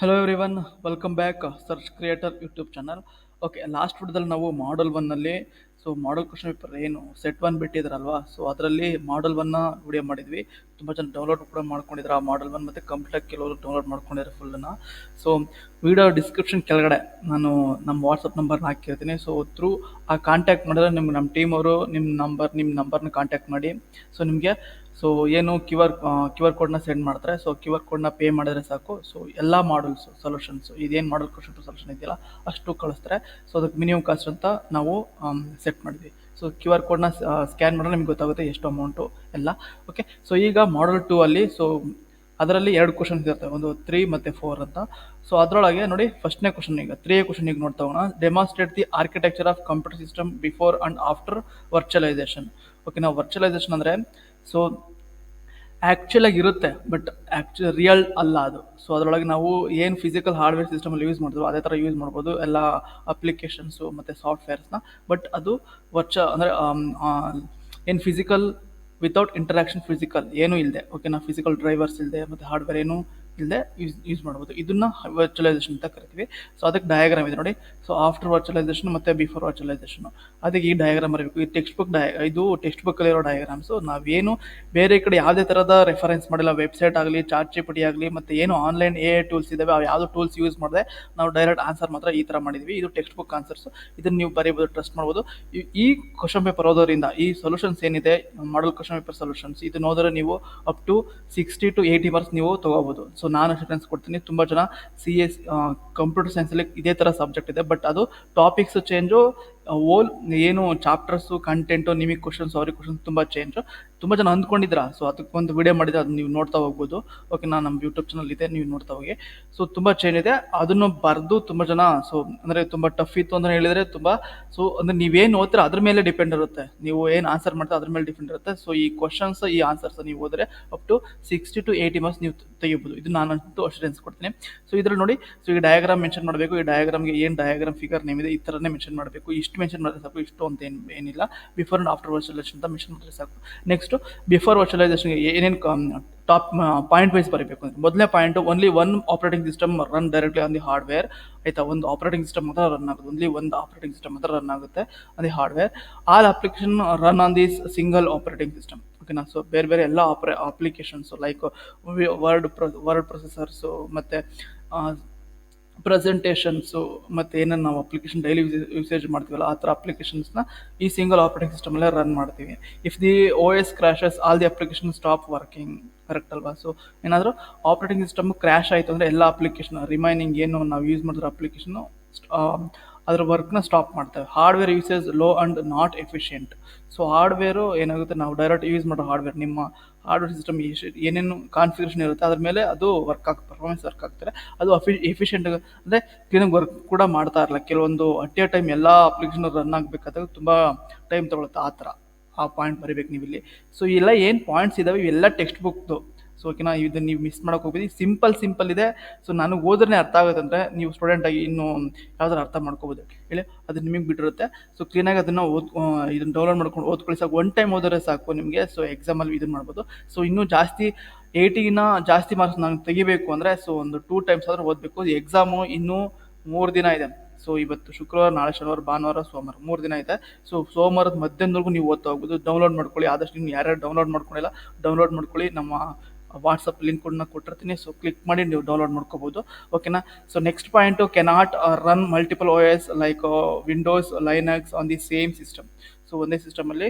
Hello everyone, welcome back search creator YouTube channel. Okay, last ವಿಡಿಯೋದಲ್ಲಿ ನಾವು ಮಾಡಲ್ ಒನ್ನಲ್ಲಿ model question paper ಏನು set one ಬಿಟ್ಟಿದ್ರಲ್ವಾ, so ಅದರಲ್ಲಿ ಮಾಡಲ್ ಒನ್ನ video ಮಾಡಿದ್ವಿ. ತುಂಬ ಜನ ಡೌನ್ಲೋಡ್ ಕೂಡ ಮಾಡ್ಕೊಂಡಿದ್ರು ಆ ಮಾಡಲ್ ಒನ್, ಮತ್ತು ಕಂಪ್ಲೀಟಾಗಿ ಕೆಲವರು ಡೌನ್ಲೋಡ್ ಮಾಡ್ಕೊಂಡಿದ್ದಾರೆ ಫುಲ್ಲನ್ನು. ಸೊ ವಿಡಿಯೋ ಡಿಸ್ಕ್ರಿಪ್ಷನ್ ಕೆಳಗಡೆ ನಾನು ನಮ್ಮ ವಾಟ್ಸಪ್ ನಂಬರ್ನ ಹಾಕಿರ್ತೀನಿ. ಸೊ ಥ್ರೂ ಆ ಕಾಂಟ್ಯಾಕ್ಟ್ ಮಾಡಿದ್ರೆ ನಮ್ಮ ಟೀಮ್ ಅವರು ನಿಮ್ಮ ನಂಬರ್ನ ಕಾಂಟ್ಯಾಕ್ಟ್ ಮಾಡಿ. ಸೊ ನಿಮಗೆ ಏನು ಕ್ಯೂ ಆರ್ ಕೋಡ್ನ ಸೆಂಡ್ ಮಾಡ್ತಾರೆ. ಸೊ ಕ್ಯೂ ಆರ್ ಕೋಡ್ನ ಪೇ ಮಾಡಿದ್ರೆ ಸಾಕು. ಸೊ ಎಲ್ಲ ಮಾಡಲ್ಸ್ ಸೊಲ್ಯೂಷನ್ಸ್ ಇದೇನು ಮಾಡಲ್ ಕ್ವಶನ್ ಸೊಲ್ಯೂಷನ್ ಇದೆಯಲ್ಲ ಅಷ್ಟು ಕಳಿಸ್ತಾರೆ. ಸೊ ಅದಕ್ಕೆ ಮಿನಿಮಮ್ ಕಾಸ್ಟ್ ಅಂತ ನಾವು ಸೆಟ್ ಮಾಡಿದ್ವಿ. ಸೊ ಕ್ಯೂ ಆರ್ ಕೋಡ್ನ ಸ್ಕ್ಯಾನ್ ಮಾಡಿದ್ರೆ ನಿಮ್ಗೆ ಗೊತ್ತಾಗುತ್ತೆ ಎಷ್ಟು ಅಮೌಂಟು ಎಲ್ಲ. ಓಕೆ, ಸೊ ಈಗ ಮಾಡಲ್ 2 ಅಲ್ಲಿ ಅದರಲ್ಲಿ 2 ಕ್ವಶನ್ಸ್ ಇರ್ತವೆ, ಒಂದು 3 ಮತ್ತು 4 ಅಂತ. ಸೊ ಅದರೊಳಗೆ ನೋಡಿ, ಫಸ್ಟ್ನೇ ಕ್ವಶನ್, ಈಗ 3 ಕ್ವಶನ್ ಈಗ ನೋಡ್ತಾ ಹೋಗೋಣ. Demonstrate the architecture of computer system before and after virtualization. Okay, ನಾವು ವರ್ಚುವಲೈಸೇಷನ್ ಅಂದರೆ ಸೊ ಆ್ಯಕ್ಚುಲಾಗಿ ಇರುತ್ತೆ, ಬಟ್ ರಿಯಲ್ ಅಲ್ಲ ಅದು. ಸೊ ಅದರೊಳಗೆ ನಾವು ಏನು ಫಿಸಿಕಲ್ ಹಾರ್ಡ್ವೇರ್ ಸಿಸ್ಟಮಲ್ಲಿ ಯೂಸ್ ಮಾಡ್ತೀವೋ ಅದೇ ಥರ ಯೂಸ್ ಮಾಡ್ಬೋದು ಎಲ್ಲ ಅಪ್ಲಿಕೇಶನ್ಸು ಮತ್ತು ಸಾಫ್ಟ್ವೇರ್ಸ್ನ. ಬಟ್ ಅದು ಅಂದರೆ ಏನು ಫಿಸಿಕಲ್ ವಿತೌಟ್ ಇಂಟರಾಕ್ಷನ್, ಫಿಸಿಕಲ್ ಏನೂ ಇಲ್ಲದೆ, ಓಕೆನಾ, ಫಿಸಿಕಲ್ ಡ್ರೈವರ್ಸ್ ಇಲ್ಲದೆ ಮತ್ತು ಹಾರ್ಡ್ವೇರ್ ಏನೂ ಇಲ್ಲದೆ ಯೂಸ್ ಮಾಡ್ಬೋದು. ಇದನ್ನು ವರ್ಚುವಲೈಸೇಷನ್ ಅಂತ ಕರಿತೀವಿ. ಸೊ ಅದಕ್ಕೆ ಡಯಾಗ್ರಾಮ್ ಇದೆ ನೋಡಿ. ಸೊ ಆಫ್ಟರ್ ವರ್ಚುವಲೈಸೇಷನ್ ಮತ್ತು ಬಿಫೋರ್ ವರ್ಚುವಲೈಸೇಷನ್, ಅದಕ್ಕೆ ಈ ಡಯಾಗ್ರಾಮ್ ಬರಬೇಕು. ಈ ಟೆಕ್ಸ್ಟ್ ಬುಕ್ಕಲ್ಲಿರೋ ಡಯಾಗ್ರಾಮ್ಸು. ನಾವೇನು ಬೇರೆ ಕಡೆ ಯಾವುದೇ ಥರದ ರೆಫರೆನ್ಸ್ ಮಾಡಿಲ್ಲ, ವೆಬ್ಸೈಟ್ ಆಗಲಿ, ಚಾಟ್ ಜಿಪಿಟಿ ಆಗಲಿ, ಮತ್ತು ಏನು ಆನ್ಲೈನ್ ಎ ಟೂಲ್ಸ್ ಇದ್ದಾವೆ ಅವು ಯಾವುದೋ ಟೂಲ್ಸ್ ಯೂಸ್ ಮಾಡಿದೆ ನಾವು ಡೈರೆಕ್ಟ್ ಆನ್ಸರ್ ಮಾತ್ರ ಈ ಥರ ಮಾಡಿದ್ವಿ. ಇದು ಟೆಕ್ಸ್ಟ್ ಬುಕ್ ಆನ್ಸರ್ಸು, ಇದನ್ನು ನೀವು ಬರೀಬೋದು, ಟ್ರಸ್ಟ್ ಮಾಡ್ಬೋದು. ಈ ಕ್ವಶನ್ ಪೇಪರ್ ಓದೋದ್ರಿಂದ ಈ ಸೊಲ್ಯೂಷನ್ಸ್ ಏನಿದೆ ಮಾಡಲ್ ಕ್ವಶನ್ ಪೇಪರ್ ಸೊಲ್ಯೂಷನ್ಸ್, ಇದನ್ನ ಓದಿದ್ರೆ ನೀವು ಅಪ್ ಟು 60 to 80 ಮಾರ್ಕ್ಸ್ ನೀವು ತೊಗೋಬೋದು. ಸೊ ನಾನು ಅಶೂರೆನ್ಸ್ ಕೊಡ್ತೀನಿ. ತುಂಬ ಜನ ಕಂಪ್ಯೂಟರ್ ಸೈನ್ಸಲ್ಲಿ ಇದೇ ಥರ ಸಬ್ಜೆಕ್ಟ್ ಇದೆ, ಬಟ್ ಅದು ಟಾಪಿಕ್ಸ್ ಚೇಂಜು, ಓಲ್ ಏನು ಚಾಪ್ಟರ್ಸು ಕಂಟೆಂಟು, ನಿಮಗೆ ಕ್ವಶನ್ಸ್ ಅವ್ರಿಗೆ ಕ್ವಶನ್ಸ್ ತುಂಬ ಚೇಂಜು. ತುಂಬ ಜನ ಅಂದ್ಕೊಂಡಿದ್ರ. ಸೊ ಅದಕ್ಕೊಂದು ವಿಡಿಯೋ ಮಾಡಿದ್ರೆ ಅದು ನೀವು ನೋಡ್ತಾ ಹೋಗ್ಬೋದು. ಓಕೆ, ನಮ್ಮ ಯೂಟ್ಯೂಬ್ ಚಾನಲ್ ಇದೆ, ನೀವು ನೋಡ್ತಾ ಹೋಗಿ. ಸೊ ತುಂಬ ಚೇಂಜ್ ಇದೆ, ಅದನ್ನು ಬರೆದು ತುಂಬ ಜನ ಅಂದರೆ ತುಂಬ ಟಫ್ ಇತ್ತು ಅಂತ ಹೇಳಿದರೆ ಅಂದರೆ ನೀವೇನು ಓದ್ತೀರ ಅದ್ರ ಮೇಲೆ ಡಿಪೆಂಡ್ ಇರುತ್ತೆ, ನೀವು ಏನು ಆನ್ಸರ್ ಮಾಡ್ತೀರ ಅದ್ರ ಮೇಲೆ ಡಿಪೆಂಡ್ ಇರುತ್ತೆ. ಸೊ ಈ ಕ್ವಶನ್ಸ್, ಈ ಆನ್ಸರ್ಸ್ ನೀವು ಓದಿದ್ರೆ ಅಪ್ ಟು 60 to 80 ಮಾರ್ಕ್ಸ್ ನೀವು ತೆಗಿಬೋದು. ಇದು ನಾನಂತೂ ಅಶ್ಯೂರೆನ್ಸ್ ಕೊಡ್ತೀನಿ. ಸೊ ಇದ್ರಲ್ಲಿ ನೋಡಿ, ಸೊ ಈ ಡಯಾಗ್ರಾಮ್ ಮೆನ್ಷನ್ ಮಾಡಬೇಕು. ಈ ಡಯಾಗ್ರಾಮ್ಗೆ ಏನು ಡಯಾಗ್ರಾಮ್ ಫಿಗರ್ ನೇಮ್ ಇದೆ ಈ ಥರನೇ ಮೆನ್ಷನ್ ಮಾಡಬೇಕು. ಇಷ್ಟು ಮೆನ್ಷನ್ ಮಾಡಿದ್ರೆ ಸಾಕು, ಇಷ್ಟು ಅಂತ ಏನಿಲ್ಲ. ಬಿಫೋರ್ ಆ್ಯಂಡ್ ಆಫ್ಟರ್ ವರ್ಚುವಲೈಸೇಷನ್ ಅಂತ ಮೆನ್ಷನ್ ಮಾಡಿದ್ರೆ ಸಾಕು. ನೆಕ್ಸ್ಟ್, ಬಿಫೋರ್ ವರ್ಚುವಲೈಸೇಷನ್ಗೆ ಏನೇನು ಟಾಪ್ ಪಾಯಿಂಟ್ ವೈಸ್ ಬರೀಬೇಕು ಅಂದರೆ, ಮೊದಲನೇ point, only one operating system run directly on the hardware. ಆಯಿತಾ, ಒಂದು ಆಪರೇಟಿಂಗ್ ಸಿಸ್ಟಮ್ ಮಾತ್ರ ರನ್ ಆಗುತ್ತೆ, ಓನ್ಲಿ ಒಂದು ಆಪರೇಟಿಂಗ್ ಸಿಸ್ಟಮ್ ಮಾತ್ರ ರನ್ ಆಗುತ್ತೆ on the hardware. All application run on this single operating system. ಓಕೆನಾ. ಸೊ ಬೇರೆ ಎಲ್ಲ ಅಪ್ಲಿಕೇಶನ್ಸು ಲೈಕ್ ವರ್ಡ್ ಪ್ರೊಸೆಸರ್ಸು ಮತ್ತು ಪ್ರೆಸೆಂಟೇಷನ್ಸು ಮತ್ತು ಏನನ್ನು ನಾವು ಅಪ್ಲಿಕೇಶನ್ ಡೈಲಿ ಯೂಸೇಜ್ ಮಾಡ್ತೀವಲ್ಲ ಆ ಥರ ಅಪ್ಲಿಕೇಶನ್ಸ್ನ ಈ ಸಿಂಗಲ್ ಆಪರೇಟಿಂಗ್ ಸಿಸ್ಟಮಲ್ಲೇ ರನ್ ಮಾಡ್ತೀವಿ. If the OS crashes, all the application stop working. Correct ಅಲ್ವಾ? ಸೊ ಏನಾದರೂ ಆಪರೇಟಿಂಗ್ ಸಿಸ್ಟಮ್ ಕ್ರ್ಯಾಶ್ ಆಯಿತು ಅಂದರೆ ಎಲ್ಲ ಅಪ್ಲಿಕೇಶನ್ ರಿಮೈನಿಂಗ್ ಏನು ನಾವು ಯೂಸ್ ಮಾಡಿರೋ ಅಪ್ಲಿಕೇಶನ್ನು ಅದರ ವರ್ಕ್ನ ಸ್ಟಾಪ್ ಮಾಡ್ತೇವೆ. Hardware usage low and not efficient. So hardware ಏನಾಗುತ್ತೆ, ನಾವು ಡೈರೆಕ್ಟ್ ಯೂಸ್ ಮಾಡೋ ಹಾರ್ಡ್ವೇರ್, ನಿಮ್ಮ ಹಾರ್ಡ್ವೇರ್ ಸಿಸ್ಟಮ್ ಏನೇನು ಕಾನ್ಫಿಗರೇಷನ್ ಇರುತ್ತೆ ಅದ್ರ ಮೇಲೆ ಅದು ಪರ್ಫಾರ್ಮೆನ್ಸ್ ವರ್ಕ್ ಆಗ್ತಾರೆ. ಅದು ಎಫಿಷಿಯೆಂಟ್ ಅಂದರೆ ಕ್ಲೀನಾಗಿ ವರ್ಕ್ ಕೂಡ ಮಾಡ್ತಾ ಇರಲ್ಲ. ಕೆಲವೊಂದು ಅಟ್ ಎ ಟೈಮ್ ಎಲ್ಲ ಅಪ್ಲಿಕೇಶನ್ ರನ್ ಆಗಬೇಕಾದಾಗ ತುಂಬ ಟೈಮ್ ತೊಗೊಳುತ್ತೆ. ಆ ಥರ ಆ ಪಾಯಿಂಟ್ ಬರೀಬೇಕು ನೀವು ಇಲ್ಲಿ. ಸೊ ಎಲ್ಲ ಏನು ಪಾಯಿಂಟ್ಸ್ ಇದ್ದಾವೆ ಇವೆಲ್ಲ ಟೆಕ್ಸ್ಟ್ ಬುಕ್ದು. ಸೊ ಓಕೆನಾ, ಇದನ್ನು ನೀವು ಮಿಸ್ ಮಾಡೋಕೆ ಹೋಗ್ಬೋದು. ಸಿಂಪಲ್ ಇದೆ. ಸೊ ನನಗೆ ಓದ್ರೆ ಅರ್ಥ ಆಗುತ್ತೆ ಅಂದರೆ ನೀವು ಸ್ಟೂಡೆಂಟಾಗಿ ಇನ್ನೂ ಯಾವ್ದಾರು ಅರ್ಥ ಮಾಡ್ಕೋಬೋದು ಹೇಳಿ, ಅದು ನಿಮಗೆ ಬಿಟ್ಟಿರುತ್ತೆ. ಸೊ ಕ್ಲೀನಾಗಿ ಅದನ್ನು ಇದನ್ನು ಡೌನ್ಲೋಡ್ ಮಾಡ್ಕೊಂಡು ಓದ್ಕೊಳ್ಳಿ ಸಾಕು. ಒನ್ ಟೈಮ್ ಓದಿದ್ರೆ ಸಾಕು ನಿಮಗೆ. ಸೊ ಎಕ್ಸಾಮಲ್ಲಿ ಇದನ್ನು ಮಾಡ್ಬೋದು. ಸೊ ಇನ್ನೂ ಜಾಸ್ತಿ 80ಗಿನ ಜಾಸ್ತಿ ಮಾರ್ಕ್ಸ್ ನಾನು ತೆಗಿಬೇಕು ಅಂದರೆ ಒಂದು 2 ಟೈಮ್ಸ್ ಆದರೂ ಓದಬೇಕು. ಎಕ್ಸಾಮು ಇನ್ನೂ 3 ದಿನ ಇದೆ. ಸೊ ಇವತ್ತು ಶುಕ್ರವಾರ, ನಾಳೆ ಶನಿವಾರ, ಭಾನುವಾರ, ಸೋಮವಾರ 3 ದಿನ ಇದೆ. ಸೊ ಸೋಮವಾರದ ಮಧ್ಯಾಹ್ನದವರೆಗೂ ನೀವು ಓದ್ತಾ ಹೋಗ್ಬೋದು. ಡೌನ್ಲೋಡ್ ಮಾಡ್ಕೊಳ್ಳಿ ಆದಷ್ಟು. ನೀವು ಯಾರ್ಯಾರು ಡೌನ್ಲೋಡ್ ಮಾಡ್ಕೊಂಡಿಲ್ಲ ಡೌನ್ಲೋಡ್ ಮಾಡ್ಕೊಳ್ಳಿ. ನಮ್ಮ ವಾಟ್ಸಪ್ ಲಿಂಕ್ ಕೂಡ ಕೊಟ್ಟಿರ್ತೀನಿ. ಸೊ ಕ್ಲಿಕ್ ಮಾಡಿ ನೀವು ಡೌನ್ಲೋಡ್ ಮಾಡ್ಕೋಬೋದು. ಓಕೆನಾ. So next point, cannot run multiple OS like Windows, Linux on the same system. So ಒಂದೇ ಸಿಸ್ಟಮಲ್ಲಿ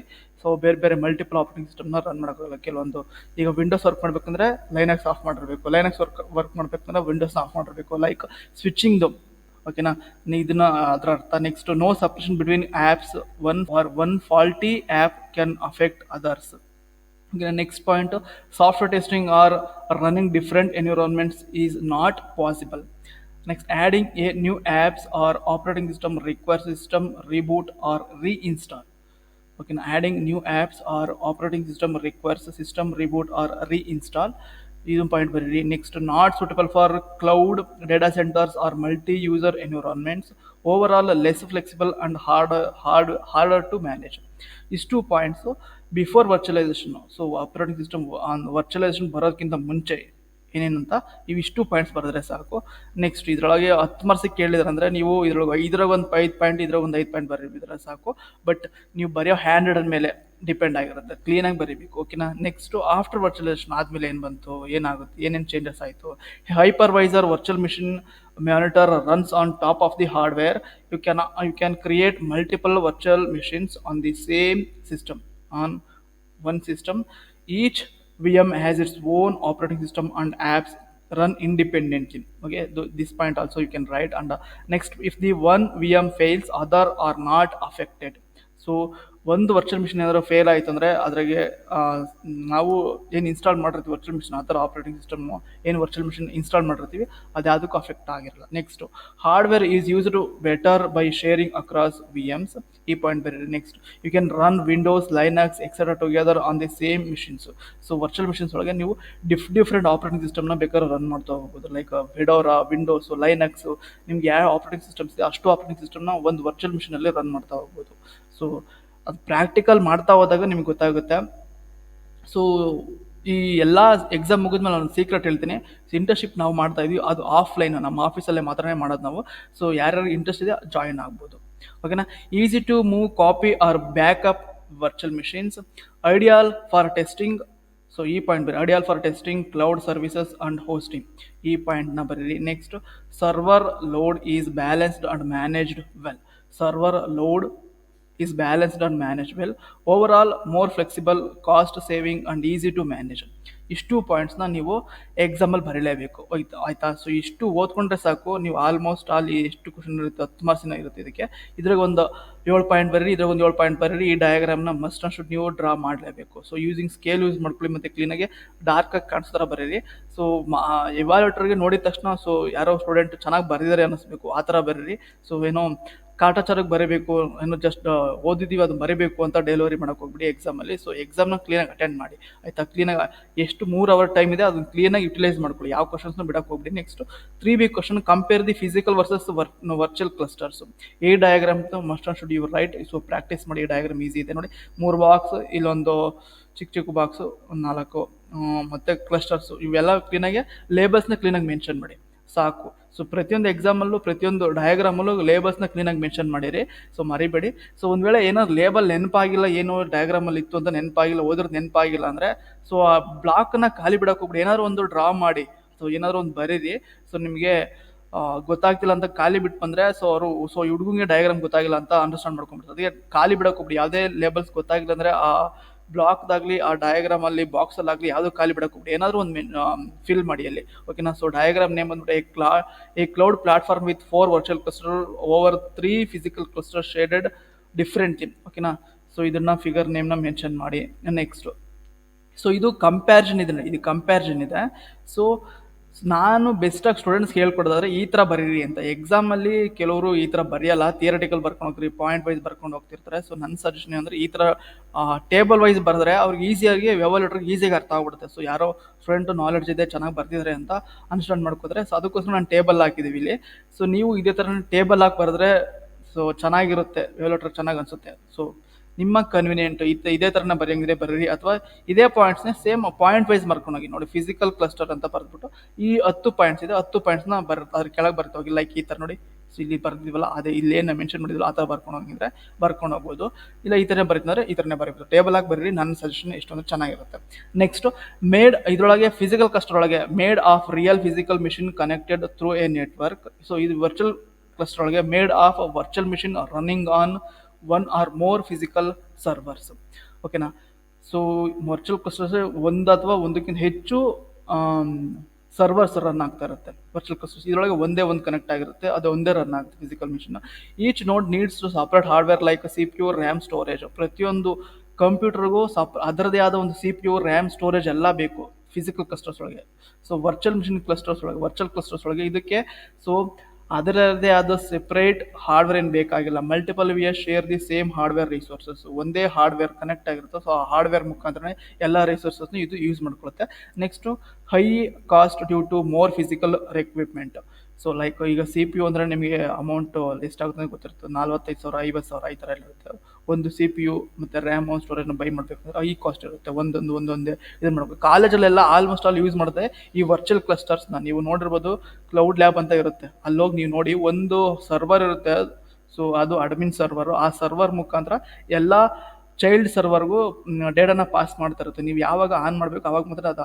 ಬೇರೆ ಮಲ್ಟಿಪಲ್ ಆಪರೇಟಿಂಗ್ ಸಿಸ್ಟಮ್ನ ರನ್ ಮಾಡೋಕ್ಕಾಗಲ್ಲ. ಕೆಲವೊಂದು ಈಗ ವಿಂಡೋಸ್ ವರ್ಕ್ ಮಾಡಬೇಕಂದ್ರೆ ಲೈನಕ್ಸ್ ಆಫ್ ಮಾಡಿರಬೇಕು, ಲೈನಕ್ಸ್ ವರ್ಕ್ ಮಾಡಬೇಕಂದ್ರೆ ವಿಂಡೋಸ್ನ ಆಫ್ ಮಾಡಿರಬೇಕು, ಲೈಕ್ ಸ್ವಿಚಿಂಗ್ದು. ಓಕೆನಾ, ಇದನ್ನ ಅದರ ಅರ್ಥ. Next, no separation between apps, one faulty app can affect others. Next point, software testing or running different environments is not possible. Next, adding a new apps or operating system require system reboot or reinstall. ಓಕೆನಾ, adding new apps or operating system requires system reboot or reinstall. ಇದೊಂದು point ಬರೀರಿ. Next, not suitable for cloud, data centers or multi user environments. Overall less flexible and order to manage. ಇಷ್ಟು points before virtualization. So operating system virtualization ಬರೋದಕ್ಕಿಂತ ಮುಂಚೆ ಏನೇನಂತ ಇವಿಷ್ಟು points ಬರೆದ್ರೆ ಸಾಕು. Next ಇದರೊಳಗೆ 10 ಮಾರ್ಕ್ಸಿಗೆ ಕೇಳಿದ್ರೆ ಅಂದರೆ ನೀವು ಇದ್ರೊಳಗೆ ಇದ್ರಾಗ ಒಂದು 5 ಪಾಯಿಂಟ್ ಇದ್ರಾಗ ಒಂದು 5 ಪಾಯಿಂಟ್ ಬರೀಬಿದ್ರೆ ಸಾಕು. ಬಟ್ ನೀವು ಬರೆಯೋ ಹ್ಯಾಂಡ್ ರಿಟನ್ ಮೇಲೆ ಡಿಪೆಂಡ್ ಆಗಿರುತ್ತೆ, ಕ್ಲೀನಾಗಿ ಬರೀಬೇಕು. ಓಕೆನಾ. ನೆಕ್ಸ್ಟು ಆಫ್ಟರ್ ವರ್ಚುವಲೈಸೇಷನ್ ಆದಮೇಲೆ ಏನು ಬಂತು, ಏನಾಗುತ್ತೆ, ಏನೇನು ಚೇಂಜಸ್ ಆಯಿತು. Hypervisor virtual machine monitor runs on top of the hardware. You can create multiple virtual machines on the same system, on one system. Each VM has its own operating system and apps run independently. Okay, this point also you can write. And next, if the one VM fails, other are not affected. So ಒಂದು virtual machine ಏನಾದರೂ fail ಆಯ್ತು ಅಂದರೆ ಅದ್ರಾಗೆ ನಾವು ಏನು install ಮಾಡಿರ್ತೀವಿ virtual machine, ಆ ಥರ ಆಪ್ರೇಟಿಂಗ್ ಸಿಸ್ಟಮ್ ಏನು ವರ್ಚುವಲ್ ಮಿಷಿನ್ ಇನ್ಸ್ಟಾಲ್ ಮಾಡಿರ್ತೀವಿ ಅದು ಯಾವುದಕ್ಕೂ ಅಫೆಕ್ಟ್ ಆಗಿರಲ್ಲ. Next hardware is used better by sharing across V Ms. ಈ ಪಾಯಿಂಟ್ ಬೇರೆ. Next, you can run Windows, Linux etcetera together on the same machines. So virtual machines ಒಳಗೆ ನೀವು different operating ಸಿಸ್ಟಮ್ನ ಬೇಕಾದ್ರೆ ರನ್ ಮಾಡ್ತಾ ಹೋಗ್ಬೋದು. ಲೈಕ್ ಫೆಡೋರಾ, ವಿಂಡೋಸು, ಲೈನಕ್ಸು, ನಿಮ್ಗೆ ಯಾವ ಆಪ್ರೇಟಿಂಗ್ ಸಿಸ್ಟಮ್ಸ್ ಇದೆ ಅಷ್ಟು ಆಪ್ರೇಟಿಂಗ್ ಸಿಸ್ಟಮ್ನ ಒಂದು ವರ್ಚುವಲ್ ಮಿಷಿನಲ್ಲಿ ರನ್ ಮಾಡ್ತಾ ಹೋಗ್ಬೋದು. ಸೊ ಅದು ಪ್ರಾಕ್ಟಿಕಲ್ ಮಾಡ್ತಾ ಹೋದಾಗ ನಿಮ್ಗೆ ಗೊತ್ತಾಗುತ್ತೆ. ಸೊ ಈ ಎಲ್ಲ ಎಕ್ಸಾಮ್ ಮುಗಿದ್ಮೇಲೆ ನಾನು ಸೀಕ್ರೆಟ್ ಹೇಳ್ತೀನಿ. ಇಂಟರ್ನ್ಶಿಪ್ ನಾವು ಮಾಡ್ತಾ ಇದೀವಿ, ಅದು ಆಫ್ಲೈನ್, ನಮ್ಮ ಆಫೀಸಲ್ಲೇ ಮಾತ್ರನೇ ಮಾಡೋದು ನಾವು. ಸೊ ಯಾರ್ಯಾರು ಇಂಟ್ರೆಸ್ಟ್ ಇದೆ ಜಾಯಿನ್ ಆಗ್ಬೋದು. ಓಕೆನಾ. Easy to move, copy or backup virtual machines. Ideal for testing. So ಈ ಪಾಯಿಂಟ್ ಬರೀ. Ideal for testing cloud services and hosting. ಈ ಪಾಯಿಂಟ್ನ ಬರೀರಿ. Next, server load is balanced and managed well. Server load is balanced and managed well. Overall more flexible, cost saving and easy to manage. ಇಷ್ಟು ಪಾಯಿಂಟ್ಸ್ನ ನೀವು ಎಕ್ಸಾಮಲ್ಲಿ ಬರೀಲೇಬೇಕು. ಆಯ್ತಾ. So ಇಷ್ಟು ಓದ್ಕೊಂಡ್ರೆ ಸಾಕು, ನೀವು ಆಲ್ಮೋಸ್ಟ್ ಅಲ್ಲಿ ಎಷ್ಟು ಕ್ವಶನ್ ಇರುತ್ತೆ, 10 ಮಾರ್ಕ್ಸಿನ ಇರುತ್ತೆ ಇದಕ್ಕೆ. ಇದ್ರಾಗ ಒಂದು 7 ಪಾಯಿಂಟ್ ಬರೀರಿ, ಇದ್ರಾಗ ಒಂದು 7 ಪಾಯಿಂಟ್ ಬರೀರಿ. ಈ ಡಯಾಗ್ರಾಮ್ನ ಮಸ್ಟ್ ಅಂಡ್ ಶುಡ್ ನೀವು ಡ್ರಾ ಮಾಡಲೇಬೇಕು. ಸೊ ಯೂಸಿಂಗ್ ಸ್ಕೇಲ್ ಯೂಸ್ ಮಾಡ್ಕೊಳ್ಳಿ, ಮತ್ತು ಕ್ಲೀನಾಗಿ ಡಾರ್ಕಾಗಿ ಕಾಣಿಸೋ ಥರ ಬರೀರಿ. ಸೊ ಎವಾಲ್ಯೂಟರ್ಗೆ ನೋಡಿದ ತಕ್ಷಣ ಸೊ ಯಾರೋ ಸ್ಟೂಡೆಂಟ್ ಚೆನ್ನಾಗಿ ಬರೆದಿದ್ದಾರೆ ಅನ್ನಿಸ್ಬೇಕು, ಆ ಥರ ಬರೀರಿ. ಸೊ ಏನೋ ಕಾಟಾಚಾರಕ್ಕೆ ಬರೀಬೇಕು, ಏನೋ ಜಸ್ಟ್ ಓದಿದ್ದೀವಿ ಅದು ಬರೀಬೇಕು ಅಂತ ಡೆಲಿವರಿ ಮಾಡೋಕೆ ಹೋಗ್ಬಿಡಿ ಎಕ್ಸಾಮಲ್ಲಿ. ಸೊ ಎಕ್ಸಾಮ್ನ ಕ್ಲೀನಾಗಿ ಅಟೆಂಡ್ ಮಾಡಿ. ಆಯಿತಾ. ಕ್ಲೀನಾಗಿ ಎಷ್ಟು 3 ಅವರ್ ಟೈಮ್ ಇದೆ ಅದನ್ನು ಕ್ಲೀನಾಗಿ ಯುಟಿಲೈಸ್ ಮಾಡ್ಕೊಳ್ಳಿ, ಯಾವ ಕ್ವಶನ್ಸ್ನ ಬಿಡಕ್ಕೆ ಹೋಗ್ಬಿಡಿ. Next 3B question, compare the physical versus virtual clusters. ಈ diagram must and should you write. So practice ಮಾಡಿ. ಈ ಡಯಾಗ್ರಾಮ್ ಈಸಿ ಇದೆ ನೋಡಿ. 3 ಬಾಕ್ಸ್, ಇಲ್ಲೊಂದು ಚಿಕ್ಕ ಬಾಕ್ಸು, ಒಂದು 4 ಮತ್ತು ಕ್ಲಸ್ಟರ್ಸು. ಇವೆಲ್ಲ ಕ್ಲೀನಾಗಿ ಲೇಬಲ್ಸ್ನ ಕ್ಲೀನಾಗಿ ಮೆನ್ಷನ್ ಮಾಡಿ ಸಾಕು. ಸೊ ಪ್ರತಿಯೊಂದು ಎಕ್ಸಾಮಲ್ಲೂ ಪ್ರತಿಯೊಂದು ಡಯಾಗ್ರಾಮಲ್ಲೂ ಲೇಬಲ್ಸ್ನ ಕ್ಲೀನಾಗಿ ಮೆನ್ಷನ್ ಮಾಡಿರಿ. ಸೊ ಮರಿಬೇಡಿ. ಸೊ ಒಂದು ವೇಳೆ ಏನಾದ್ರು ಲೇಬಲ್ ನೆನಪಾಗಿಲ್ಲ, ಏನೋ ಡಯಾಗ್ರಾಮಲ್ಲಿ ಇತ್ತು ಅಂತ ನೆನಪಾಗಿಲ್ಲ, ಓದ್ರದ್ದು ನೆನಪಾಗಿಲ್ಲ ಅಂದರೆ ಸೊ ಆ ಬ್ಲಾಕ್ನ ಖಾಲಿ ಬಿಡಕ್ಕೆ ಹೋಗ್ಬಿಡಿ. ಏನಾದ್ರು ಒಂದು ಡ್ರಾ ಮಾಡಿ, ಸೊ ಏನಾದ್ರು ಒಂದು ಬರೀರಿ. ಸೊ ನಿಮಗೆ ಗೊತ್ತಾಗ್ತಿಲ್ಲ ಅಂತ ಖಾಲಿ ಬಿಟ್ಟು ಬಂದರೆ ಸೊ ಈ ಹುಡುಗಂಗೆ ಡಯಾಗ್ರಾಮ್ ಗೊತ್ತಾಗಿಲ್ಲ ಅಂತ ಅಂಡರ್ಸ್ಟ್ಯಾಂಡ್ ಮಾಡ್ಕೊಂಡ್ಬಿಡ್ತಾರೆ. ಅದಕ್ಕೆ ಖಾಲಿ ಬಿಡಕ್ಕೆ ಹೋಗ್ಬಿಡಿ. ಯಾವುದೇ ಲೇಬಲ್ಸ್ ಗೊತ್ತಾಗಿಲ್ಲ ಅಂದರೆ ಆ ಬ್ಲಾಕ್ದಾಗಲಿ ಆ ಡಯಾಗ್ರಾಮಲ್ಲಿ ಬಾಕ್ಸಲ್ಲಾಗಲಿ ಯಾವುದೂ ಖಾಲಿ ಬಿಡಕ್ಕೆ ಹೋಗ್ಬಿಡಿ. ಏನಾದರೂ ಒಂದು ಫಿಲ್ ಮಾಡಿ ಅಲ್ಲಿ. ಓಕೆನಾ. ಸೊ ಡಯಾಗ್ರಾಮ್ ನೇಮ್ ಬಂದ್ಬಿಟ್ಟು A cloud platform with 4 virtual cluster over 3 physical cluster shaded different in. ಓಕೆನಾ. ಸೊ ಇದನ್ನು ಫಿಗರ್ ನೇಮ್ನ ಮೆನ್ಷನ್ ಮಾಡಿ. ನೆಕ್ಸ್ಟು, ಸೊ ಇದು ಕಂಪ್ಯಾರಿಸನ್ ಇದೆ, ಇದು ಕಂಪ್ಯಾರಿಸನ್ ಇದೆ. ಸೊ ನಾನು ಬೆಸ್ಟಾಗಿ ಸ್ಟೂಡೆಂಟ್ಸ್ಗೆ ಹೇಳ್ಕೊಡೋದಾದ್ರೆ ಈ ಥರ ಬರೀರಿ ಅಂತ. ಎಕ್ಸಾಮಲ್ಲಿ ಕೆಲವರು ಈ ಥರ ಬರೆಯಲ್ಲ, ಥಿಯರಿಟಿಕಲ್ ಬರ್ಕೊಂಡು ಹೋಗ್ತೀರಿ, ಪಾಯಿಂಟ್ ವೈಸ್ ಬರ್ಕೊಂಡು ಹೋಗ್ತಿರ್ತಾರೆ. ಸೊ ನನ್ನ ಸಜೆಷನ್ ಅಂದರೆ ಈ ಥರ ಟೇಬಲ್ ವೈಸ್ ಬರೆದ್ರೆ ಅವ್ರಿಗೆ ಈಸಿಯಾಗಿ ಎವಾಲ್ಯೂಟರ್ಗೆ ಈಸಿಯಾಗಿ ಅರ್ಥ ಆಗ್ಬಿಡುತ್ತೆ. ಸೊ ಯಾರೋ ಸ್ಟೂಡೆಂಟು ನಾಲೆಡ್ಜ್ ಇದೆ, ಚೆನ್ನಾಗಿ ಬರ್ತಿದ್ದಾರೆ ಅಂತ ಅಂಡರ್ಸ್ಟ್ಯಾಂಡ್ ಮಾಡ್ಕೋತಾರೆ. ಸೊ ಅದಕ್ಕೋಸ್ಕರ ನಾನು ಟೇಬಲ್ ಹಾಕಿದ್ದೀವಿ ಇಲ್ಲಿ. ಸೊ ನೀವು ಇದೇ ಥರ ಟೇಬಲ್ ಹಾಕಿ ಬರೆದ್ರೆ ಸೊ ಚೆನ್ನಾಗಿರುತ್ತೆ, ಎವಾಲ್ಯೂಟರ್ ಚೆನ್ನಾಗಿ ಅನಿಸುತ್ತೆ. ಸೊ ನಿಮ್ಮ ಕನ್ವಿನಿಯೆಂಟ್ ಇದೇ ಥರನ ಬರೆಯಂಗಿದೆ ಬರೀರಿ, ಅಥವಾ ಇದೇ ಪಾಯಿಂಟ್ಸ್ನ ಸೇಮ್ ಪಾಯಿಂಟ್ ವೈಸ್ ಬರ್ಕೊಂಡೋಗಿ ನೋಡಿ. ಫಿಸಿಕಲ್ ಕ್ಲಸ್ಟರ್ ಅಂತ ಬರೆದ್ಬಿಟ್ಟು ಈ 10 ಪಾಯಿಂಟ್ಸ್ ಇದೆ, 10 ಪಾಯಿಂಟ್ಸ್ನ ಅದ್ರ ಕೆಳಗೆ ಬರ್ತಾ ಹೋಗಿ. ಲೈಕ್ ಈ ಥರ ನೋಡಿ. ಸೊ ಇಲ್ಲಿ ಬರ್ದಿದ್ವಲ್ಲ ಅದೇ ಇಲ್ಲೇನು ಮೆನ್ಷನ್ ಮಾಡಿದ್ವಲ್ಲ ಆ ಥರ ಬರ್ಕೊಂಡು ಹೋಗಿದ್ರೆ ಬರ್ಕೊಂಡು ಹೋಗ್ಬೋದು. ಇಲ್ಲ ಈ ಥರನೇ ಬರೀತಾರೆ, ಈ ಥರನೇ ಬರೀಬೋದು. ಟೇಬಲ್ ಆಗಿ ಬರೀರಿ. ನನ್ನ ಸಜೆಷನ್ ಎಷ್ಟೊಂದು ಚೆನ್ನಾಗಿರುತ್ತೆ. ನೆಕ್ಸ್ಟ್, ಮೇಡ್ ಇದರೊಳಗೆ ಫಿಸಿಕಲ್ ಕ್ಲಸ್ಟರ್ ಒಳಗೆ made of real physical machine connected through A network. So ಇದು ವರ್ಚುವಲ್ ಕ್ಲಸ್ಟರ್ ಒಳಗೆ made of virtual machine running on 1 or more physical servers. ಓಕೆನಾ. ಸೊ ವರ್ಚುವಲ್ ಕ್ಲಸ್ಟರ್ಸ್ ಒಂದು ಅಥವಾ ಒಂದಕ್ಕಿಂತ ಹೆಚ್ಚು ಸರ್ವರ್ಸ್ ರನ್ ಆಗ್ತಾ ಇರುತ್ತೆ ವರ್ಚುವಲ್ ಕ್ಲಸ್ಟರ್ಸ್. ಇದರೊಳಗೆ ಒಂದೇ ಒಂದು ಕನೆಕ್ಟ್ ಆಗಿರುತ್ತೆ, ಅದು ಒಂದೇ ರನ್ ಆಗುತ್ತೆ physical machine. Each node needs to separate hardware like CPU, RAM, storage. ಪ್ರತಿಯೊಂದು ಕಂಪ್ಯೂಟರ್ಗೂ ಅದರದೇ ಆದ ಒಂದು CPU, RAM, ಸ್ಟೋರೇಜ್ ಎಲ್ಲ ಬೇಕು ಫಿಸಿಕಲ್ ಕ್ಲಸ್ಟರ್ಸ್ ಒಳಗೆ. ಸೊ ವರ್ಚುವಲ್ ಮಿಷಿನ್ ಕ್ಲಸ್ಟರ್ಸ್ ಒಳಗೆ, ವರ್ಚುವಲ್ ಕ್ಲಸ್ಟರ್ಸ್ ಒಳಗೆ ಇದಕ್ಕೆ ಸೊ ಅದರದೇ ಆದ ಸೆಪ್ರೇಟ್ ಹಾರ್ಡ್ವೇರ್ ಏನು ಬೇಕಾಗಿಲ್ಲ. Multiple we're share the same hardware resources. ಒಂದೇ ಹಾರ್ಡ್ವೇರ್ ಕನೆಕ್ಟ್ ಆಗಿರುತ್ತೆ. ಸೊ ಆ ಹಾರ್ಡ್ವೇರ್ ಮುಖಾಂತರ ಎಲ್ಲ ರಿಸೋರ್ಸಸ್ನ ಇದು ಯೂಸ್ ಮಾಡ್ಕೊಳುತ್ತೆ. Next, high cost due to more physical equipment. So like ಈಗ ಸಿ ಪಿ ಯು ಅಂದರೆ ನಿಮಗೆ ಅಮೌಂಟು ಎಷ್ಟಾಗುತ್ತೆ ಅಂತ ಗೊತ್ತಿರ್ತದೆ, 45,000 50,000 ಈ ಥರ ಎಲ್ಲ ಇರುತ್ತೆ. ಒಂದು ಸಿ ಪಿ ಯು ಮತ್ತು ರ್ಯಾಮ್ ಸ್ಟೋರೇಜ್ನ ಬೈ ಮಾಡಬೇಕಂದ್ರೆ ಈ ಕಾಸ್ಟ್ ಇರುತ್ತೆ, ಒಂದೊಂದೇ ಇದನ್ನು ಮಾಡಬೇಕು. ಕಾಲೇಜಲ್ಲೆಲ್ಲ ಆಲ್ಮೋಸ್ಟ್ ಆಲ್ ಯೂಸ್ ಮಾಡಿದೆ ಈ ವರ್ಚುವಲ್ ಕ್ಲಸ್ಟರ್ಸ್ನ. ನೀವು ನೋಡಿರ್ಬೋದು, ಕ್ಲೌಡ್ ಲ್ಯಾಬ್ ಅಂತ ಇರುತ್ತೆ, ಅಲ್ಲೋಗಿ ನೀವು ನೋಡಿ, ಒಂದು ಸರ್ವರ್ ಇರುತ್ತೆ. ಸೊ ಅದು ಅಡ್ಮಿನ್ ಸರ್ವರು, ಆ ಸರ್ವರ್ ಮುಖಾಂತರ ಎಲ್ಲ ಚೈಲ್ಡ್ ಸರ್ವರ್ಗೂ ಡೇಟಾನ ಪಾಸ್ ಮಾಡ್ತಾ ಇರುತ್ತೆ. ನೀವು ಯಾವಾಗ ಆನ್ ಮಾಡಬೇಕು ಆವಾಗ ಮಾತ್ರ ಅದು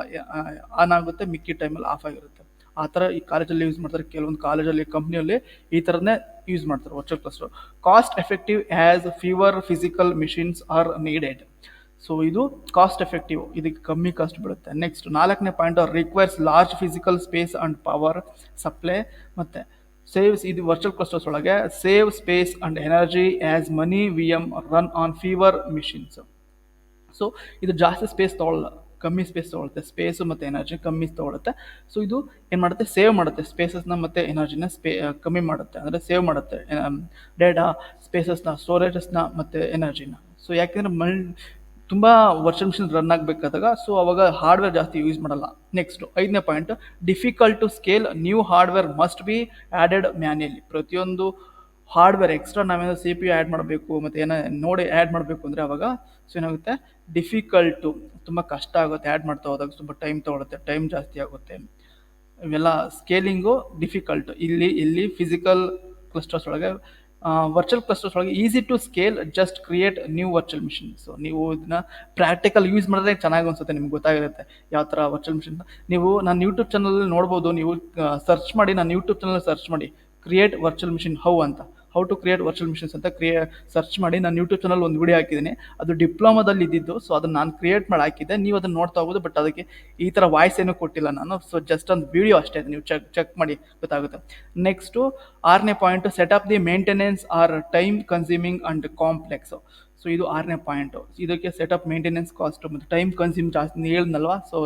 ಆನ್ ಆಗುತ್ತೆ, ಮಿಕ್ಕಿ ಟೈಮಲ್ಲಿ ಆಫ್ ಆಗಿರುತ್ತೆ. ಆ ಥರ ಈ ಕಾಲೇಜಲ್ಲಿ ಯೂಸ್ ಮಾಡ್ತಾರೆ, ಕೆಲವೊಂದು ಕಾಲೇಜಲ್ಲಿ ಕಂಪ್ನಿಯಲ್ಲಿ ಈ ಥರನೇ ಯೂಸ್ ಮಾಡ್ತಾರೆ virtual cluster. Cost effective as fewer physical machines are needed. So ಇದು ಕಾಸ್ಟ್ ಎಫೆಕ್ಟಿವ್, ಇದಕ್ಕೆ ಕಮ್ಮಿ ಕಾಸ್ಟ್ ಬೀಳುತ್ತೆ. ನೆಕ್ಸ್ಟ್ 4ನೇ point, requires large physical space and power supply. ಮತ್ತು ಸೇವ್ಸ್, ಇದು ವರ್ಚುವಲ್ ಕ್ಲಸ್ಟರ್ಸ್ ಒಳಗೆ save space and energy as many V M run on fewer machines. So ಇದು ಜಾಸ್ತಿ ಸ್ಪೇಸ್ ತೊಗೊಳ್ಳಲ್ಲ, ಕಮ್ಮಿ ಸ್ಪೇಸ್ ತೊಗೊಳುತ್ತೆ, ಸ್ಪೇಸು ಮತ್ತು ಎನರ್ಜಿ ಕಮ್ಮಿ ತೊಗೊಳುತ್ತೆ. ಸೊ ಇದು ಏನು ಮಾಡುತ್ತೆ, ಸೇವ್ ಮಾಡುತ್ತೆ ಸ್ಪೇಸಸ್ನ ಮತ್ತು ಎನರ್ಜಿನ ಕಮ್ಮಿ ಮಾಡುತ್ತೆ, ಅಂದರೆ ಸೇವ್ ಮಾಡುತ್ತೆ ಡೇಟಾ, ಸ್ಪೇಸಸ್ನ, ಸ್ಟೋರೇಜಸ್ನ ಮತ್ತು ಎನರ್ಜಿನ. ಸೊ ಯಾಕೆಂದರೆ ತುಂಬ ವರ್ಚುವಲ್ ಮಿಷಿನ್ ರನ್ ಆಗಬೇಕಾದಾಗ ಸೊ ಅವಾಗ ಹಾರ್ಡ್ವೇರ್ ಜಾಸ್ತಿ ಯೂಸ್ ಮಾಡಲ್ಲ. ನೆಕ್ಸ್ಟು 5ನೇ point, difficult to scale, new hardware must be added manually. ಪ್ರತಿಯೊಂದು ಹಾರ್ಡ್ವೇರ್ ಎಕ್ಸ್ಟ್ರಾ ನಾವೇನೋ ಸಿ ಪಿ ಯು ಆ್ಯಡ್ ಮಾಡಬೇಕು ಮತ್ತು ಏನೋ ನೋಡಿ ಆ್ಯಡ್ ಮಾಡಬೇಕು ಅಂದರೆ ಅವಾಗ ಸೊ ಏನಾಗುತ್ತೆ, ಡಿಫಿಕಲ್ಟು, ತುಂಬ ಕಷ್ಟ ಆಗುತ್ತೆ. ಆ್ಯಡ್ ಮಾಡ್ತಾ ಹೋದಾಗ ತುಂಬ ಟೈಮ್ ತೊಗೊಳುತ್ತೆ, ಟೈಮ್ ಜಾಸ್ತಿ ಆಗುತ್ತೆ. ಇವೆಲ್ಲ ಸ್ಕೇಲಿಂಗು ಡಿಫಿಕಲ್ಟ್. ಇಲ್ಲಿ ಫಿಸಿಕಲ್ ಕ್ಲಸ್ಟರ್ಸ್ ಒಳಗೆ, ವರ್ಚುವಲ್ ಕ್ಲಸ್ಟರ್ಸ್ ಒಳಗೆ easy to scale, just create new virtual machine. So ನೀವು ಇದನ್ನ ಪ್ರಾಕ್ಟಿಕಲ್ ಯೂಸ್ ಮಾಡಿದ್ರೆ ಚೆನ್ನಾಗಿ ಅನ್ಸುತ್ತೆ, ನಿಮ್ಗೆ ಗೊತ್ತಾಗಿರುತ್ತೆ ಯಾವ ಥರ ವರ್ಚುವಲ್ ಮಿಷಿನ್. ನೀವು ನನ್ನ ಯೂಟ್ಯೂಬ್ ಚಾನಲಲ್ಲಿ ನೋಡ್ಬೋದು, ನೀವು ಸರ್ಚ್ ಮಾಡಿ, ನನ್ನ ಯೂಟ್ಯೂಬ್ ಚಾನಲ್ ಸರ್ಚ್ ಮಾಡಿ create virtual machine how to create virtual machines ಅಂತ ಸರ್ಚ್ ಮಾಡಿ. ನಾನು ಯೂಟ್ಯೂಬ್ ಚಾನಲ್ ಒಂದು ವಿಡಿಯೋ ಹಾಕಿದ್ದೀನಿ, ಅದು ಡಿಪ್ಲೊಮಾದಲ್ಲಿ ಇದ್ದಿದ್ದು. ಸೊ ಅದನ್ನು ನಾನು ಕ್ರಿಯೇಟ್ ಮಾಡಿ ಹಾಕಿದ್ದೆ, ನೀವು ಅದನ್ನು ನೋಡ್ತಾ ಹೋಗೋದು. ಬಟ್ ಅದಕ್ಕೆ ಈ ಥರ ವಾಯ್ಸ್ ಏನೂ ಕೊಟ್ಟಿಲ್ಲ ನಾನು. ಸೊ ಜಸ್ಟ್ ಒಂದು ವಿಡಿಯೋ ಅಷ್ಟೇ, ನೀವು ಚೆಕ್ ಮಾಡಿ ಗೊತ್ತಾಗುತ್ತೆ. ನೆಕ್ಸ್ಟು 6ನೇ point, set up the maintenance are time consuming and complex. So ಇದು 6ನೇ ಪಾಯಿಂಟು. ಇದಕ್ಕೆ ಸೆಟಪ್, ಮೇಂಟೆನೆನ್ಸ್ ಕಾಸ್ಟ್ ಮತ್ತು ಟೈಮ್ ಕನ್ಸ್ಯೂಮ್ ಜಾಸ್ತಿ ಹೇಳಿದ್ನಲ್ವಾ. ಸೊ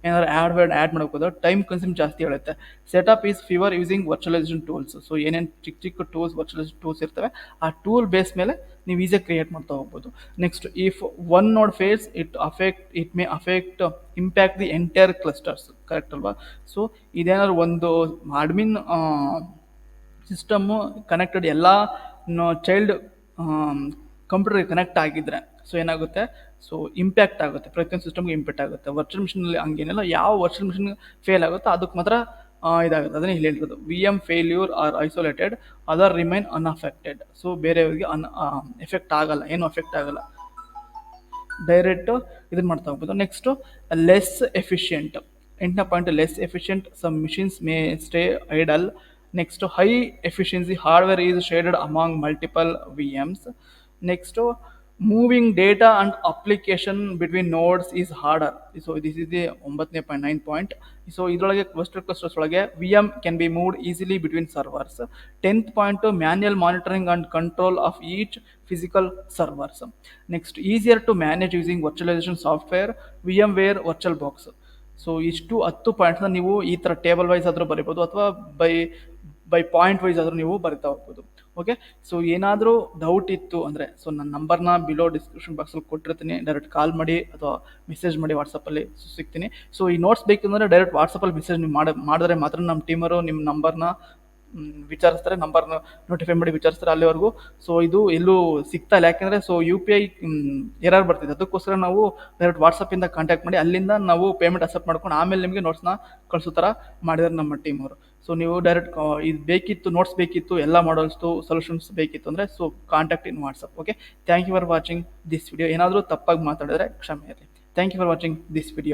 ಏನಾದ್ರು ಆ್ಯಡ್ ಮಾಡಬೇಕು, ಟೈಮ್ ಕನ್ಸ್ಯೂಮ್ ಜಾಸ್ತಿ ಹೇಳುತ್ತೆ. Setup is fever using virtualization tools. So ಏನೇನು ಚಿಕ್ಕ ಟೂಲ್ಸ್, ವರ್ಚುವಲೈಸೇಷನ್ ಟೂಲ್ಸ್ ಇರ್ತವೆ, ಆ ಟೂಲ್ ಬೇಸ್ ಮೇಲೆ ನೀವು ಈಸಿಯಾಗಿ ಕ್ರಿಯೇಟ್ ಮಾಡ್ತಾ ಹೋಗ್ಬೋದು. ನೆಕ್ಸ್ಟ್, ಇಫ್ ಒನ್ ನೋಡ್ fails it may affect impact the entire clusters. Correct ಅಲ್ವಾ? ಸೊ ಇದೇನಾದ್ರು ಒಂದು ಅಡ್ಮಿನ್ ಸಿಸ್ಟಮ್ಮು ಕನೆಕ್ಟೆಡ್, ಎಲ್ಲ ಚೈಲ್ಡ್ ಕಂಪ್ಯೂಟರ್ಗೆ ಕನೆಕ್ಟ್ ಆಗಿದ್ರೆ ಸೊ ಏನಾಗುತ್ತೆ, ಸೊ ಇಂಪ್ಯಾಕ್ಟ್ ಆಗುತ್ತೆ, ಪ್ರತಿಯೊಂದು ಸಿಸ್ಟಮ್ಗೆ ಇಂಪ್ಯಾಕ್ಟ್ ಆಗುತ್ತೆ. ವರ್ಚುವಲ್ ಮಿಷಿನಲ್ಲಿ ಹಂಗೇನಿಲ್ಲ, ಯಾವ ವರ್ಚುವಲ್ ಮಿಷಿನ್ ಫೇಲ್ ಆಗುತ್ತೋ ಅದಕ್ಕೆ ಮಾತ್ರ ಇದಾಗುತ್ತೆ. ಅದನ್ನೇ ಇಲ್ಲಿ ಹೇಳಿರೋದು, V M failure are isolated, other remain unaffected. So ಬೇರೆಯವ್ರಿಗೆ ಎಫೆಕ್ಟ್ ಆಗಲ್ಲ, ಏನು ಎಫೆಕ್ಟ್ ಆಗಲ್ಲ, ಡೈರೆಕ್ಟು ಇದನ್ನು ಮಾಡ್ತಾ ಹೋಗ್ಬೋದು. Next less efficient. 8ನೇ point, less efficient, some machines may stay idle. Next high efficiency hardware is shared among multiple VMs. Next moving data and application between nodes is harder. So this is the 9ನೇ point, 9 point. So ಇದರೊಳಗೆ virtual clusters ಒಳಗೆ V M can be moved easily between servers. 10th point, manual monitoring and control of each physical servers. Next, easier to manage using virtualization software, VMware virtual box. So ಇಷ್ಟು 10 ಪಾಯಿಂಟ್ಸ್ನ ನೀವು ಈ ಥರ table wise ಆದರೂ ಬರಿಬೋದು, ಅಥವಾ by point wise ಆದರೂ ನೀವು ಬರಿತಾ ಹೋಗ್ಬೋದು. ಓಕೆ, ಸೊ ಏನಾದರೂ ಡೌಟ್ ಇತ್ತು ಅಂದರೆ ಸೊ ನನ್ನ ನಂಬರ್ನ ಬಿಲೋ ಡಿಸ್ಕ್ರಿಪ್ಷನ್ ಬಾಕ್ಸಲ್ಲಿ ಕೊಟ್ಟಿರ್ತೀನಿ, ಡೈರೆಕ್ಟ್ ಕಾಲ್ ಮಾಡಿ ಅಥವಾ ಮೆಸೇಜ್ ಮಾಡಿ, ವಾಟ್ಸಪ್ಪಲ್ಲಿ ಸಿಗ್ತೀನಿ. ಸೊ ಈ ನೋಟ್ಸ್ ಬೇಕಂದರೆ ಡೈರೆಕ್ಟ್ ವಾಟ್ಸಪ್ಪಲ್ಲಿ ಮೆಸೇಜ್ ನೀವು ಮಾಡಿದ್ರೆ ಮಾತ್ರ ನಮ್ಮ ಟೀಮರು ನಿಮ್ಮ ನಂಬರ್ನ ವಿಚಾರಿಸ್ತಾರೆ, ನಂಬರ್ನ ನೋಟಿಫೈ ಮಾಡಿ ವಿಚಾರಿಸ್ತಾರೆ ಅಲ್ಲಿವರೆಗೂ. ಸೊ ಇದು ಎಲ್ಲೂ ಸಿಗ್ತಾ ಇಲ್ಲ, ಯಾಕೆಂದರೆ so U P I error ಬರ್ತಿದೆ. ಅದಕ್ಕೋಸ್ಕರ ನಾವು ಡೈರೆಕ್ಟ್ ವಾಟ್ಸಪ್ಪಿಂದ ಕಾಂಟ್ಯಾಕ್ಟ್ ಮಾಡಿ ಅಲ್ಲಿಂದ ನಾವು ಪೇಮೆಂಟ್ ಅಕ್ಸೆಪ್ಟ್ ಮಾಡ್ಕೊಂಡು ಆಮೇಲೆ ನಿಮಗೆ ನೋಟ್ಸ್ನ ಕಳಿಸೋ ಥರ ಮಾಡಿದ್ದಾರೆ ನಮ್ಮ ಟೀಮವರು. ಸೊ ನೀವು ಡೈರೆಕ್ಟ್ ಇದು ಬೇಕಿತ್ತು, ನೋಟ್ಸ್ ಬೇಕಿತ್ತು, ಎಲ್ಲ ಮಾಡಲ್ಸ್ದು ಸೊಲ್ಯೂಷನ್ಸ್ ಬೇಕಿತ್ತು ಅಂದರೆ so contact in WhatsApp. Okay, thank you for watching this video. ಏನಾದರೂ ತಪ್ಪಾಗಿ ಮಾತಾಡಿದ್ರೆ ಕ್ಷಮೆ ಇರಲಿ. Thank you for watching this video.